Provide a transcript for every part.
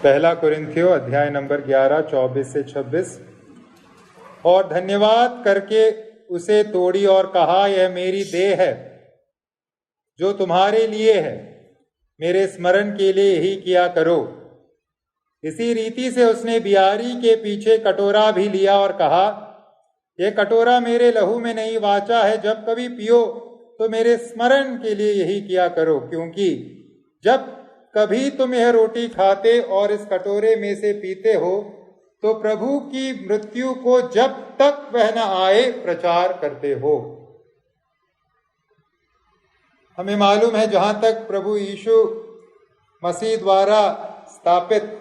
पहला कुरिन्थियों अध्याय नंबर 11, 24 से 26। और धन्यवाद करके उसे तोड़ी और कहा, यह मेरी देह है जो तुम्हारे लिए है, मेरे स्मरण के लिए यही किया करो। इसी रीति से उसने बियारी के पीछे कटोरा भी लिया और कहा, यह कटोरा मेरे लहू में नई वाचा है, जब कभी पियो तो मेरे स्मरण के लिए यही किया करो। क्योंकि जब कभी तुम यह रोटी खाते और इस कटोरे में से पीते हो तो प्रभु की मृत्यु को जब तक वह न आए प्रचार करते हो। हमें मालूम है, जहां तक प्रभु यीशु मसीह द्वारा स्थापित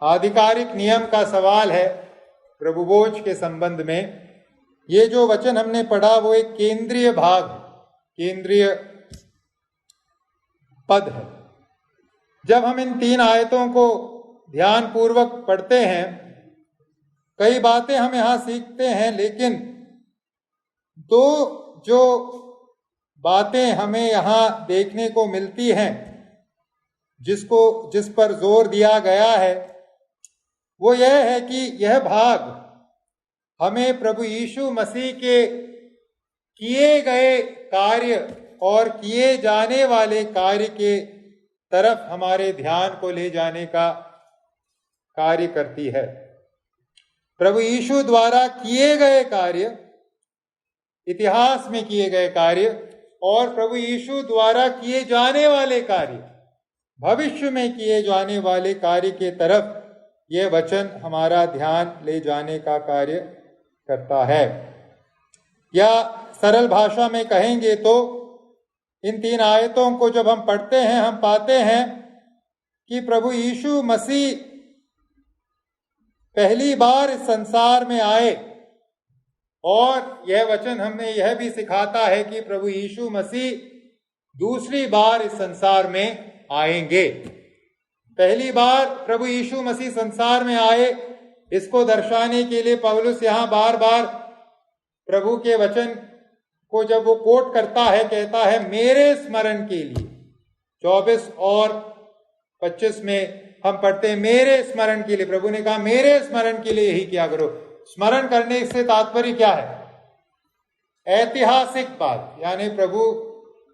आधिकारिक नियम का सवाल है प्रभु भोज के संबंध में, ये जो वचन हमने पढ़ा वो एक केंद्रीय भाग, केंद्रीय पद है। जब हम इन 3 आयतों को ध्यान पूर्वक पढ़ते हैं, कई बातें हम यहां सीखते हैं, लेकिन 2 जो बातें हमें यहां देखने को मिलती हैं, जिस पर जोर दिया गया है, वो यह है कि यह भाग हमें प्रभु यीशु मसीह के किए गए कार्य और किए जाने वाले कार्य के तरफ हमारे ध्यान को ले जाने का कार्य करती है। प्रभु यीशु द्वारा किए गए कार्य, इतिहास में किए गए कार्य, और प्रभु यीशु द्वारा किए जाने वाले कार्य, भविष्य में किए जाने वाले कार्य के तरफ यह वचन हमारा ध्यान ले जाने का कार्य करता है। या सरल भाषा में कहेंगे तो इन 3 आयतों को जब हम पढ़ते हैं, हम पाते हैं कि प्रभु यीशु मसीह पहली बार इस संसार में आए, और यह वचन हमें यह भी सिखाता है कि प्रभु यीशु मसीह दूसरी बार इस संसार में आएंगे। पहली बार प्रभु यीशु मसीह संसार में आए, इसको दर्शाने के लिए पौलुस यहां बार बार प्रभु के वचन को जब वो कोट करता है, कहता है मेरे स्मरण के लिए। 24 और 25 में हम पढ़ते हैं मेरे स्मरण के लिए। प्रभु ने कहा मेरे स्मरण के लिए यही किया करो। स्मरण करने से तात्पर्य क्या है? ऐतिहासिक बात, यानी प्रभु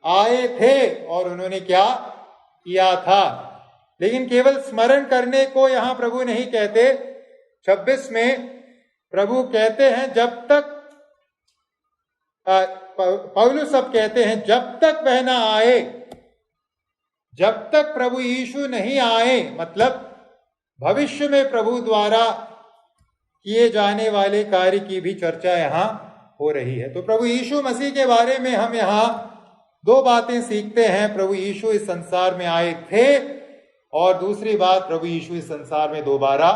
आए थे और उन्होंने क्या किया था। लेकिन केवल स्मरण करने को यहां प्रभु नहीं कहते। 26 में प्रभु कहते हैं जब तक, पौलुस सब कहते हैं जब तक वह ना आए, जब तक प्रभु यीशु नहीं आए, मतलब भविष्य में प्रभु द्वारा किए जाने वाले कार्य की भी चर्चा यहां हो रही है। तो प्रभु यीशु मसीह के बारे में हम यहां 2 बातें सीखते हैं। प्रभु यीशु इस संसार में आए थे, और दूसरी बात, प्रभु यीशु इस संसार में दोबारा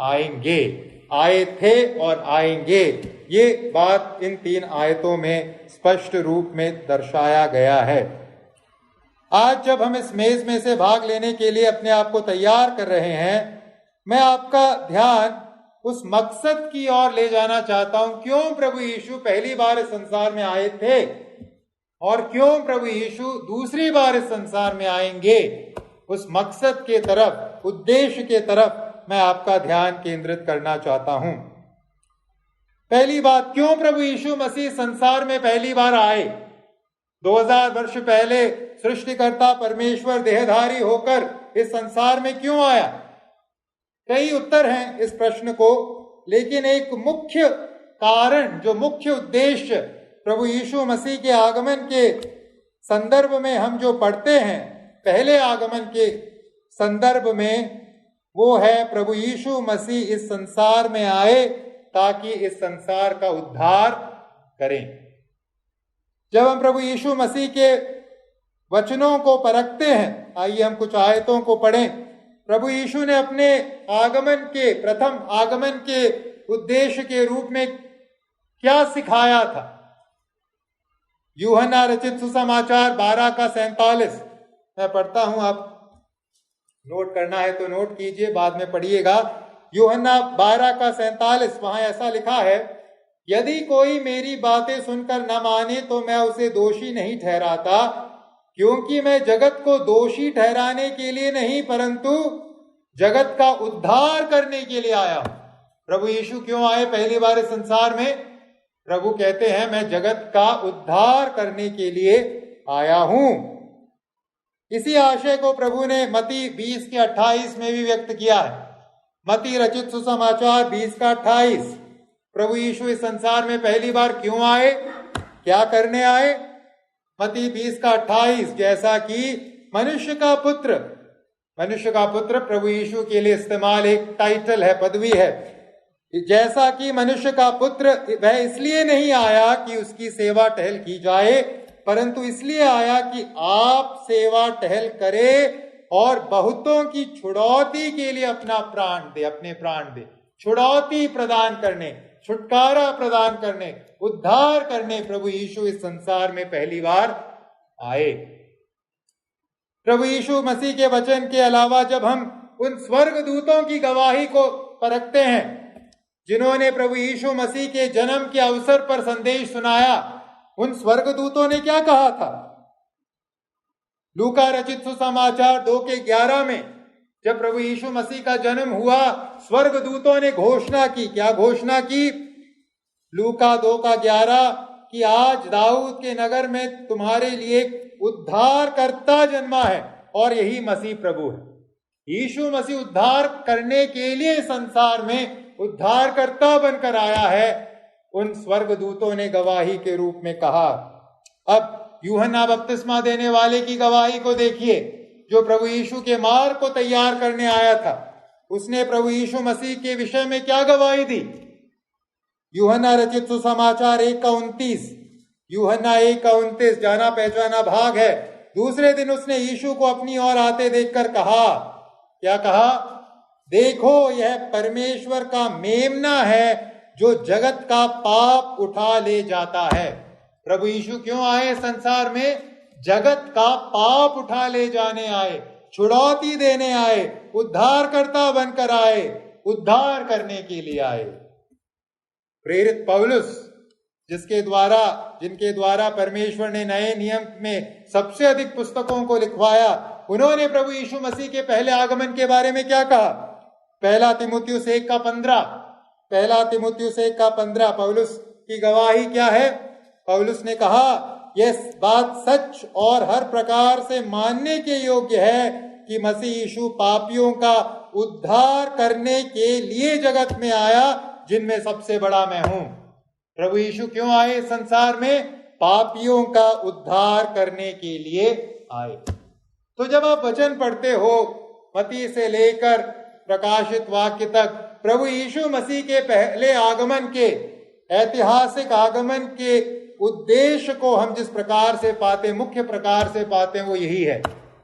आएंगे। आए थे और आएंगे, ये बात इन 3 आयतों में स्पष्ट रूप में दर्शाया गया है। आज जब हम इस मेज में से भाग लेने के लिए अपने आप को तैयार कर रहे हैं, मैं आपका ध्यान उस मकसद की ओर ले जाना चाहता हूं, क्यों प्रभु यीशु पहली बार इस संसार में आए थे और क्यों प्रभु यीशु दूसरी बार इस संसार में आएंगे। उस मकसद के तरफ, उद्देश्य के तरफ मैं आपका ध्यान केंद्रित करना चाहता हूं। पहली बात, क्यों प्रभु यीशु मसीह संसार में पहली बार आए? 2000 वर्ष पहले सृष्टिकर्ता परमेश्वर देहधारी होकर इस संसार में क्यों आया? कई उत्तर हैं इस प्रश्न को, लेकिन एक मुख्य कारण, जो मुख्य उद्देश्य प्रभु यीशु मसीह के आगमन के संदर्भ में हम जो पढ़ते हैं, पहले आगमन के संदर्भ में, वो है प्रभु यीशु मसीह इस संसार में आए ताकि इस संसार का उद्धार करें। जब हम प्रभु यीशु मसीह के वचनों को परखते हैं, आइए हम कुछ आयतों को पढ़ें। प्रभु यीशु ने अपने आगमन के, प्रथम आगमन के उद्देश्य के रूप में क्या सिखाया था? यूहन्ना रचित सुसमाचार 12 का 47 मैं पढ़ता हूं, आप नोट करना है तो नोट कीजिए, बाद में पढ़िएगा। यूहन्ना 12 का 47, वहां ऐसा लिखा है, यदि कोई मेरी बातें सुनकर न माने तो मैं उसे दोषी नहीं ठहराता, क्योंकि मैं जगत को दोषी ठहराने के लिए नहीं परंतु जगत का उद्धार करने के लिए आया हूं। प्रभु यीशु क्यों आए पहली बार इस संसार में? प्रभु कहते हैं मैं जगत का उद्धार करने के लिए आया हूं। इसी आशय को प्रभु ने मत्ती 20 के 28 में भी व्यक्त किया है। मत्ती रचित सुसमाचार 20 का 28। प्रभु यीशु इस संसार में पहली बार क्यों आए, क्या करने आए? मत्ती 20 का 28, जैसा कि मनुष्य का पुत्र प्रभु यीशु के लिए इस्तेमाल एक टाइटल है, पदवी है। जैसा कि मनुष्य का पुत्र वह इसलिए नहीं आया कि उसकी सेवा टहल की जाए, परंतु इसलिए आया कि आप सेवा टहल करे और बहुतों की छुड़ौती के लिए अपने प्राण दे। छुड़ौती प्रदान करने, छुटकारा प्रदान करने, उद्धार करने प्रभु यीशु इस संसार में पहली बार आए। प्रभु यीशु मसीह के वचन के अलावा जब हम उन स्वर्गदूतों की गवाही को परखते हैं जिन्होंने प्रभु यीशु मसीह के जन्म के अवसर पर संदेश सुनाया, उन स्वर्गदूतों ने क्या कहा था? लूका रचित सुसमाचार 2 के 11 में जब प्रभु यीशु मसीह का जन्म हुआ, स्वर्गदूतों ने घोषणा की। क्या घोषणा की? लूका 2 का 11 कि आज दाऊद के नगर में तुम्हारे लिए उद्धारकर्ता जन्मा है और यही मसीह प्रभु है। यीशु मसीह उद्धार करने के लिए संसार में उद्धारकर्ता बनकर आया है, उन स्वर्गदूतों ने गवाही के रूप में कहा। अब यूहन्ना बपतिस्मा देने वाले की गवाही को देखिए, जो प्रभु यीशु के मार्ग को तैयार करने आया था। उसने प्रभु यीशु मसीह के विषय में क्या गवाही दी? यूहन्ना रचित सुसमाचार 1 का 29, यूहन्ना 1 का 29 जाना पहचाना भाग है। दूसरे दिन उसने यीशु को अपनी ओर आते देखकर कहा, क्या कहा? देखो यह परमेश्वर का मेमना है जो जगत का पाप उठा ले जाता है। प्रभु यीशु क्यों आए संसार में? जगत का पाप उठा ले जाने आए, छुड़ौती देने आए, उद्धारकर्ता बनकर आए, उद्धार करने के लिए आए। प्रेरित पौलुस जिनके द्वारा परमेश्वर ने नए नियम में सबसे अधिक पुस्तकों को लिखवाया, उन्होंने प्रभु यीशु मसीह के पहले आगमन के बारे में क्या कहा? पहला तीमुथियुस 1 का 15 पौलुस की गवाही क्या है? पौलुस ने कहा, यह बात सच और हर प्रकार से मानने के योग्य है कि मसीह यीशु पापियों का उद्धार करने के लिए जगत में आया, जिनमें सबसे बड़ा मैं हूं। प्रभु यीशु क्यों आए संसार में? पापियों का उद्धार करने के लिए आए। तो जब आप वचन पढ़ते हो, मत्ती से लेकर प्रकाशित वाक्य तक, प्रभु यीशु मसीह के पहले आगमन के, ऐतिहासिक आगमन के उद्देश्य को हम जिस प्रकार से पाते, मुख्य प्रकार से पाते हैं, वो यही है।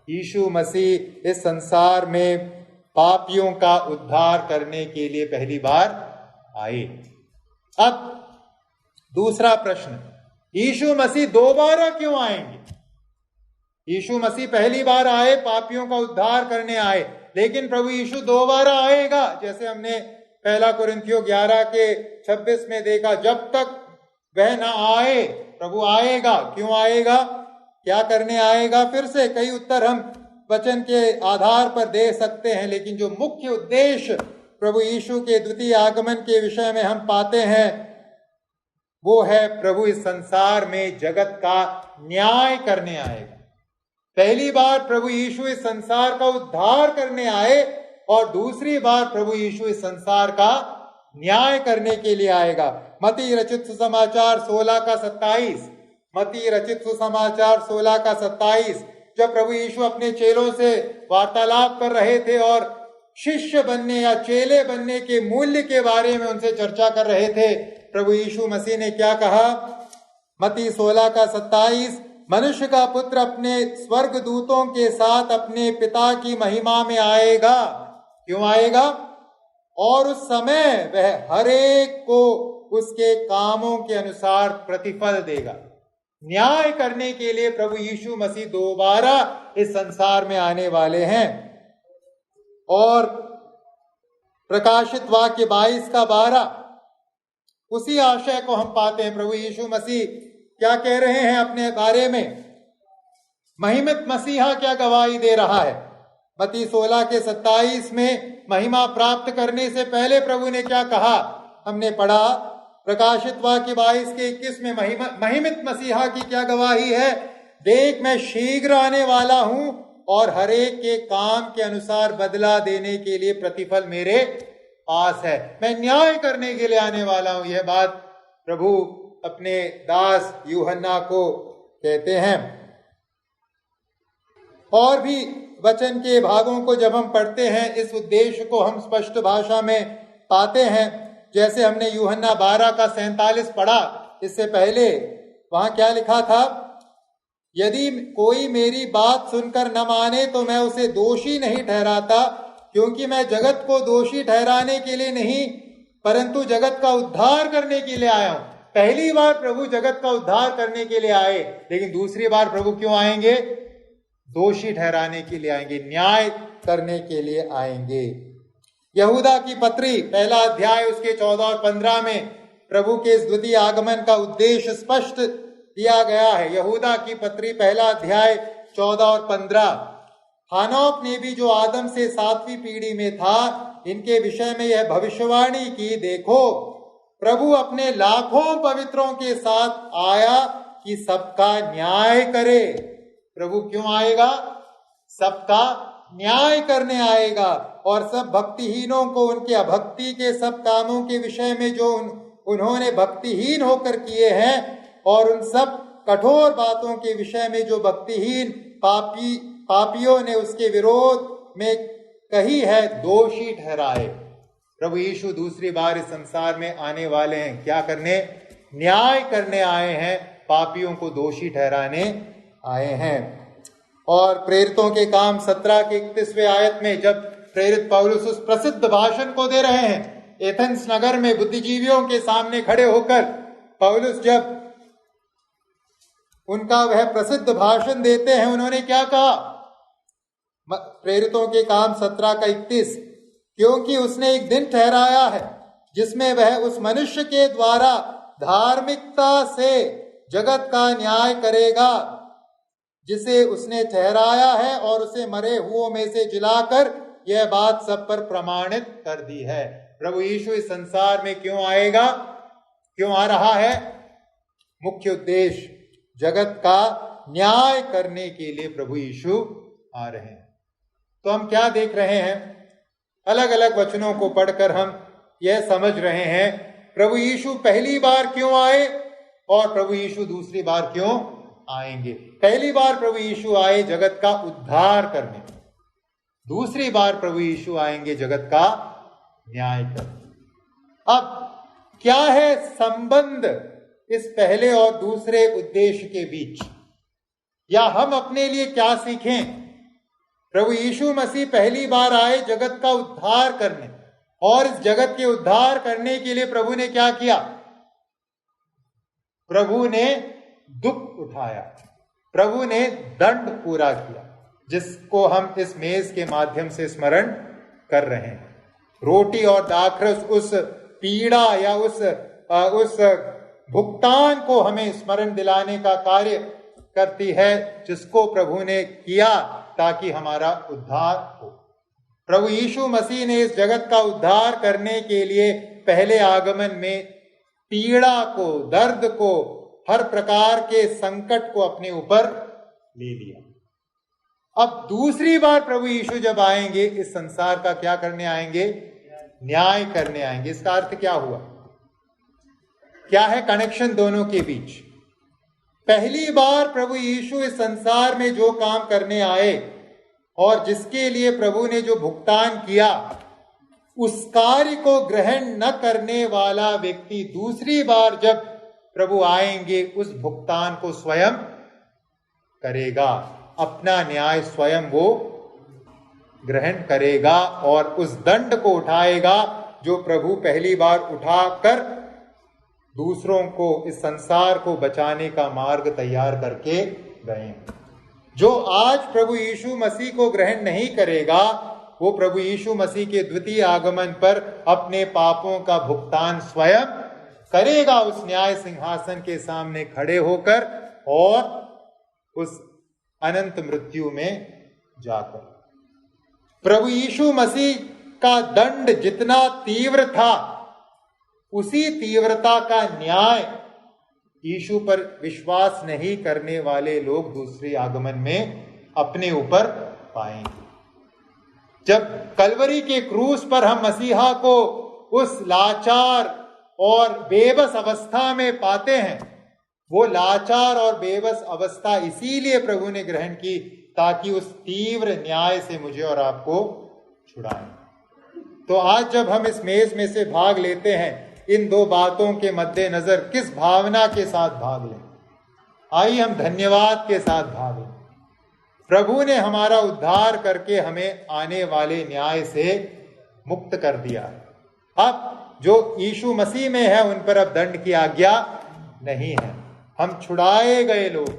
यीशु मसीह इस संसार में पापियों का उद्धार करने के लिए पहली बार आए। अब दूसरा प्रश्न, यीशु मसीह दोबारा क्यों आएंगे? यीशु मसीह पहली बार आए, पापियों का उद्धार करने आए, लेकिन प्रभु यीशु दोबारा आएगा। जैसे हमने पहला कुरिन्थियों 11 के 26 में देखा, जब तक वह ना आए प्रभु आएगा। क्यों आएगा? क्या करने आएगा? फिर से कई उत्तर हम वचन के आधार पर दे सकते हैं, लेकिन जो मुख्य उद्देश्य प्रभु यीशु के द्वितीय आगमन के विषय में हम पाते हैं, वो है प्रभु इस संसार में जगत का न्याय करने आएगा। पहली बार प्रभु यीशु इस संसार का उद्धार करने आए और दूसरी बार प्रभु यीशु इस संसार का न्याय करने के लिए आएगा। मत्ती रचित सुसमाचार 16 का 27, मत्ती रचित सुसमाचार 16 का 27, जब प्रभु यीशु अपने चेलों से वार्तालाप कर रहे थे और शिष्य बनने या चेले बनने के मूल्य के बारे में उनसे चर्चा कर रहे थे, प्रभु यीशु मसीह ने क्या कहा? मत्ती 16 का 27, मनुष्य का पुत्र अपने स्वर्गदूतों के साथ अपने पिता की महिमा में आएगा। क्यों आएगा? और उस समय वह हर एक को उसके कामों के अनुसार प्रतिफल देगा। न्याय करने के लिए प्रभु यीशु मसीह दोबारा इस संसार में आने वाले हैं। और प्रकाशित वाक्य 22 का 12, उसी आशय को हम पाते हैं। प्रभु यीशु मसीह क्या कह रहे हैं अपने बारे में? महिमित मसीहा क्या गवाही दे रहा है? मत्ती 16 के 27 में महिमा प्राप्त करने से पहले प्रभु ने क्या कहा, हमने पढ़ा। प्रकाशित वाक्य 22 के 21 में महिमित मसीहा की क्या गवाही है, देख मैं शीघ्र आने वाला हूं और हरेक के काम के अनुसार बदला देने के लिए प्रतिफल मेरे पास है। मैं न्याय करने के लिए आने वाला हूं। यह बात प्रभु अपने दास यूहन्ना को कहते हैं। और भी वचन के भागों को जब हम पढ़ते हैं, इस उद्देश्य को हम स्पष्ट भाषा में पाते हैं। जैसे हमने यूहन्ना 12 का 47 पढ़ा, इससे पहले वहां क्या लिखा था, यदि कोई मेरी बात सुनकर न माने तो मैं उसे दोषी नहीं ठहराता, क्योंकि मैं जगत को दोषी ठहराने के लिए नहीं परंतु जगत का उद्धार करने के लिए आया हूं। पहली बार प्रभु जगत का उद्धार करने के लिए आए, लेकिन दूसरी बार प्रभु क्यों आएंगे, दोषी ठहराने के लिए आएंगे, न्याय करने के लिए आएंगे। यहूदा की पत्री पहला अध्याय उसके 14 और 15 में प्रभु के इस द्वितीय आगमन का उद्देश्य स्पष्ट दिया गया है। यहूदा की पत्री पहला अध्याय 14 और 15, हानोक ने भी जो आदम से 7वीं पीढ़ी में था, इनके विषय में यह भविष्यवाणी की, देखो प्रभु अपने लाखों पवित्रों के साथ आया कि सबका न्याय करे। प्रभु क्यों आएगा, सबका न्याय करने आएगा और सब भक्तिहीनों को उनके अभक्ति के सब कामों के विषय में जो उन्होंने भक्तिहीन होकर किए हैं और उन सब कठोर बातों के विषय में जो भक्तिहीन पापियों ने उसके विरोध में कही है, दोषी ठहराए। प्रभु यीशु दूसरी बार इस संसार में आने वाले हैं, क्या करने, न्याय करने आए हैं, पापियों को दोषी ठहराने आए हैं। और प्रेरितों के काम 17 के 31वें आयत में जब प्रेरित पौलुस उस प्रसिद्ध भाषण को दे रहे हैं एथेंस नगर में, बुद्धिजीवियों के सामने खड़े होकर पौलुस जब उनका वह प्रसिद्ध भाषण देते हैं, उन्होंने क्या कहा, प्रेरितों के काम 17 का 31, क्योंकि उसने एक दिन ठहराया है जिसमें वह उस मनुष्य के द्वारा धार्मिकता से जगत का न्याय करेगा जिसे उसने ठहराया है, और उसे मरे हुओं में से जिलाकर यह बात सब पर प्रमाणित कर दी है। प्रभु यीशु इस संसार में क्यों आएगा, क्यों आ रहा है, मुख्य उद्देश्य जगत का न्याय करने के लिए प्रभु यीशु आ रहे हैं। तो हम क्या देख रहे हैं, अलग अलग वचनों को पढ़कर हम यह समझ रहे हैं प्रभु यीशु पहली बार क्यों आए और प्रभु यीशु दूसरी बार क्यों आएंगे। पहली बार प्रभु यीशु आए जगत का उद्धार करने, दूसरी बार प्रभु यीशु आएंगे जगत का न्याय करने। अब क्या है संबंध इस पहले और दूसरे उद्देश्य के बीच, या हम अपने लिए क्या सीखें। प्रभु यीशु मसीह पहली बार आए जगत का उद्धार करने, और इस जगत के उद्धार करने के लिए प्रभु ने क्या किया, प्रभु ने दुख उठाया, प्रभु ने दंड पूरा किया, जिसको हम इस मेज के माध्यम से स्मरण कर रहे हैं। रोटी और दाखरस उस पीड़ा या उस भुगतान को हमें स्मरण दिलाने का कार्य करती है, जिसको प्रभु ने किया ताकि हमारा उद्धार हो। प्रभु यीशु मसीह ने इस जगत का उद्धार करने के लिए पहले आगमन में पीड़ा को, दर्द को, हर प्रकार के संकट को अपने ऊपर ले लिया। अब दूसरी बार प्रभु यीशु जब आएंगे इस संसार का क्या करने आएंगे, न्याय करने आएंगे। इसका अर्थ क्या हुआ, क्या है कनेक्शन दोनों के बीच। पहली बार प्रभु यीशु इस संसार में जो काम करने आए और जिसके लिए प्रभु ने जो भुगतान किया, उस कार्य को ग्रहण न करने वाला व्यक्ति दूसरी बार जब प्रभु आएंगे उस भुगतान को स्वयं करेगा, अपना न्याय स्वयं वो ग्रहण करेगा और उस दंड को उठाएगा जो प्रभु पहली बार उठाकर दूसरों को, इस संसार को बचाने का मार्ग तैयार करके गए। जो आज प्रभु यीशु मसीह को ग्रहण नहीं करेगा, वो प्रभु यीशु मसीह के द्वितीय आगमन पर अपने पापों का भुगतान स्वयं करेगा, उस न्याय सिंहासन के सामने खड़े होकर और उस अनंत मृत्यु में जाकर। प्रभु यीशु मसीह का दंड जितना तीव्र था, उसी तीव्रता का न्याय यीशु पर विश्वास नहीं करने वाले लोग दूसरे आगमन में अपने ऊपर पाएंगे। जब कलवरी के क्रूस पर हम मसीहा को उस लाचार और बेबस अवस्था में पाते हैं, वो लाचार और बेबस अवस्था इसीलिए प्रभु ने ग्रहण की ताकि उस तीव्र न्याय से मुझे और आपको छुड़ाए। तो आज जब हम इस मेज में से भाग लेते हैं, इन दो बातों के मद्देनजर किस भावना के साथ भाग लें? आइए हम धन्यवाद के साथ भाग लें। प्रभु ने हमारा उद्धार करके हमें आने वाले न्याय से मुक्त कर दिया। अब जो यीशु मसीह में है उन पर अब दंड की आज्ञा नहीं है। हम छुड़ाए गए लोग,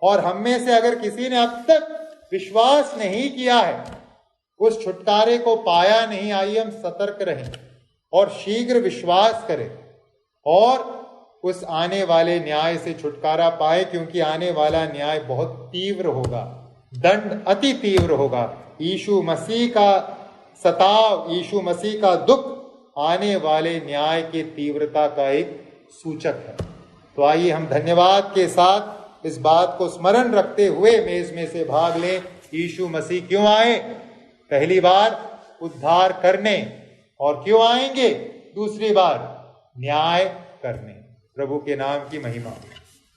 और हम में से अगर किसी ने अब तक विश्वास नहीं किया है, उस छुटकारे को पाया नहीं, आइए हम सतर्क रहें और शीघ्र विश्वास करें और उस आने वाले न्याय से छुटकारा पाए, क्योंकि आने वाला न्याय बहुत तीव्र होगा, दंड अति तीव्र होगा। यीशु मसीह का सताव, यीशु मसीह का दुख आने वाले न्याय के तीव्रता का एक सूचक है। तो आइए हम धन्यवाद के साथ इस बात को स्मरण रखते हुए मेज में से भाग लें। यीशु मसीह क्यों आए? पहली बार उद्धार करने, और क्यों आएंगे? दूसरी बार न्याय करने। प्रभु के नाम की महिमा।